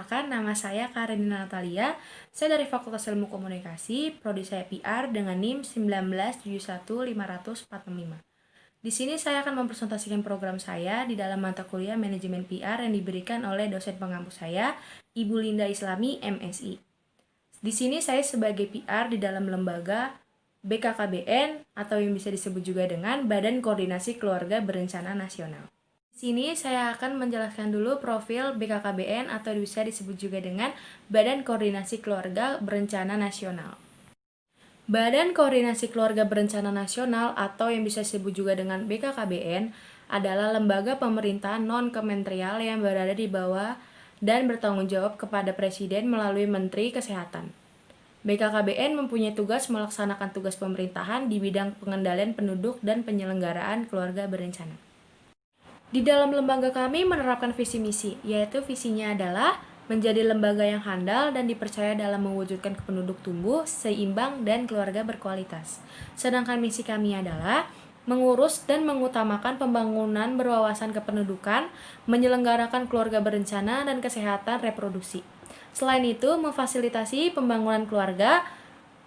Perkenalkan, nama saya Karenina Natalia. Saya dari Fakultas Ilmu Komunikasi, prodi saya PR dengan NIM 1971545. Di sini saya akan mempresentasikan program saya di dalam mata kuliah Manajemen PR yang diberikan oleh dosen pengampu saya, Ibu Linda Islami, MSI. Di sini saya sebagai PR di dalam lembaga BKKBN atau yang bisa disebut juga dengan Badan Koordinasi Keluarga Berencana Nasional. Di sini saya akan menjelaskan dulu profil BKKBN atau bisa disebut juga dengan Badan Koordinasi Keluarga Berencana Nasional. Badan Koordinasi Keluarga Berencana Nasional atau yang bisa disebut juga dengan BKKBN adalah lembaga pemerintahan non-kementerial yang berada di bawah dan bertanggung jawab kepada Presiden melalui Menteri Kesehatan. BKKBN mempunyai tugas melaksanakan tugas pemerintahan di bidang pengendalian penduduk dan penyelenggaraan keluarga berencana. Di dalam lembaga kami menerapkan visi misi, yaitu visinya adalah menjadi lembaga yang handal dan dipercaya dalam mewujudkan penduduk tumbuh, seimbang, dan keluarga berkualitas. Sedangkan misi kami adalah mengurus dan mengutamakan pembangunan berwawasan kependudukan, menyelenggarakan keluarga berencana, dan kesehatan reproduksi. Selain itu, memfasilitasi pembangunan keluarga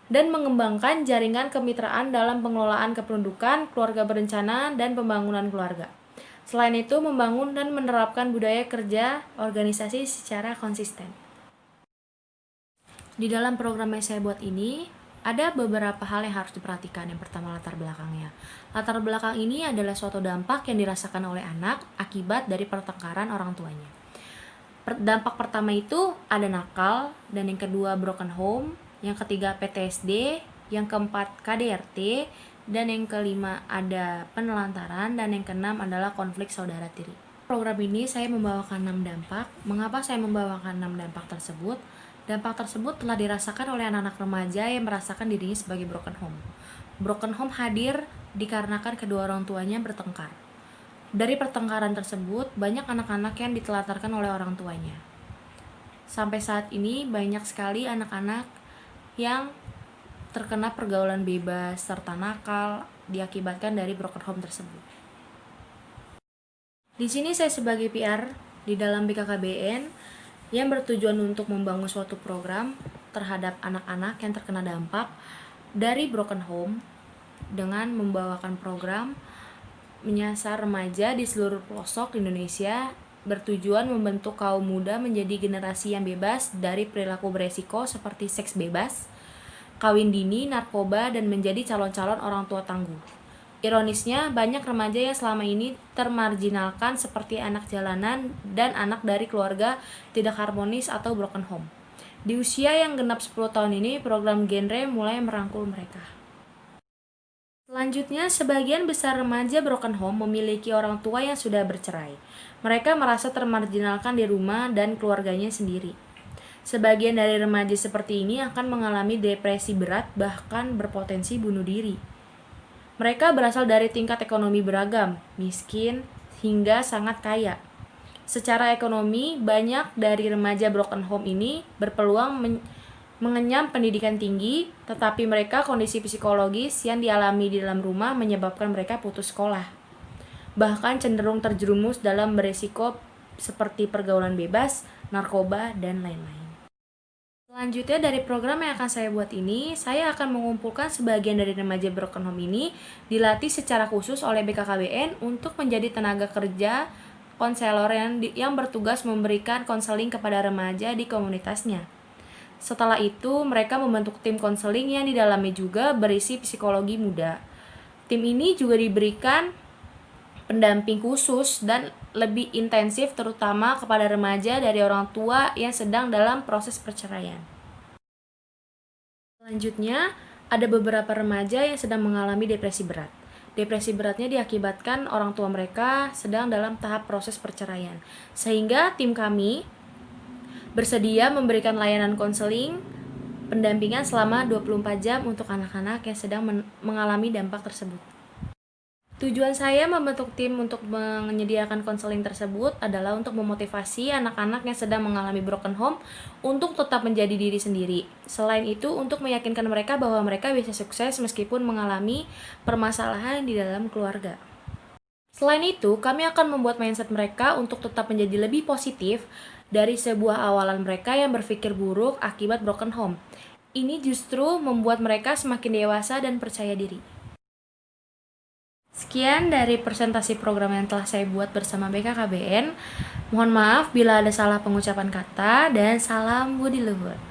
dan mengembangkan jaringan kemitraan dalam pengelolaan kependudukan, keluarga berencana, dan pembangunan keluarga. Selain itu, membangun dan menerapkan budaya kerja organisasi secara konsisten. Di dalam program yang saya buat ini, ada beberapa hal yang harus diperhatikan. Yang pertama, latar belakangnya. Latar belakang ini adalah suatu dampak yang dirasakan oleh anak akibat dari pertengkaran orang tuanya. Dampak pertama itu ada nakal, dan yang kedua broken home, yang ketiga PTSD, yang keempat KDRT, dan yang kelima ada penelantaran, dan yang keenam adalah konflik saudara tiri. Program ini saya membawakan 6 dampak. Mengapa saya membawakan 6 dampak tersebut? Dampak tersebut telah dirasakan oleh anak-anak remaja yang merasakan dirinya sebagai broken home. Broken home hadir dikarenakan kedua orang tuanya bertengkar. Dari pertengkaran tersebut, banyak anak-anak yang ditelantarkan oleh orang tuanya. Sampai saat ini banyak sekali anak-anak yang terkena pergaulan bebas serta nakal diakibatkan dari broken home tersebut. Di sini saya sebagai PR di dalam BKKBN yang bertujuan untuk membangun suatu program terhadap anak-anak yang terkena dampak dari broken home dengan membawakan program menyasar remaja di seluruh pelosok Indonesia bertujuan membentuk kaum muda menjadi generasi yang bebas dari perilaku beresiko seperti seks bebas, kawin dini, narkoba, dan menjadi calon-calon orang tua tangguh. Ironisnya, banyak remaja yang selama ini termarginalkan seperti anak jalanan dan anak dari keluarga tidak harmonis atau broken home. Di usia yang genap 10 tahun ini, program genre mulai merangkul mereka. Selanjutnya, sebagian besar remaja broken home memiliki orang tua yang sudah bercerai. Mereka merasa termarginalkan di rumah dan keluarganya sendiri. Sebagian dari remaja seperti ini akan mengalami depresi berat, bahkan berpotensi bunuh diri. Mereka berasal dari tingkat ekonomi beragam, miskin hingga sangat kaya. Secara ekonomi, banyak dari remaja broken home ini berpeluang mengenyam pendidikan tinggi, tetapi mereka kondisi psikologis yang dialami di dalam rumah menyebabkan mereka putus sekolah. Bahkan cenderung terjerumus dalam beresiko seperti pergaulan bebas, narkoba, dan lain-lain. Selanjutnya dari program yang akan saya buat ini, saya akan mengumpulkan sebagian dari remaja broken home ini dilatih secara khusus oleh BKKBN untuk menjadi tenaga kerja konselor yang bertugas memberikan konseling kepada remaja di komunitasnya. Setelah itu, mereka membentuk tim konseling yang di dalamnya juga berisi psikologi muda. Tim ini juga diberikan pendamping khusus dan lebih intensif terutama kepada remaja dari orang tua yang sedang dalam proses perceraian. Selanjutnya, ada beberapa remaja yang sedang mengalami depresi berat. Depresi beratnya diakibatkan orang tua mereka sedang dalam tahap proses perceraian. Sehingga tim kami bersedia memberikan layanan konseling pendampingan selama 24 jam untuk anak-anak yang sedang mengalami dampak tersebut. Tujuan saya membentuk tim untuk menyediakan konseling tersebut adalah untuk memotivasi anak-anak yang sedang mengalami broken home untuk tetap menjadi diri sendiri. Selain itu, untuk meyakinkan mereka bahwa mereka bisa sukses meskipun mengalami permasalahan di dalam keluarga. Selain itu, kami akan membuat mindset mereka untuk tetap menjadi lebih positif dari sebuah awalan mereka yang berpikir buruk akibat broken home. Ini justru membuat mereka semakin dewasa dan percaya diri. Sekian dari presentasi program yang telah saya buat bersama BKKBN. Mohon maaf bila ada salah pengucapan kata dan salam budi luhur.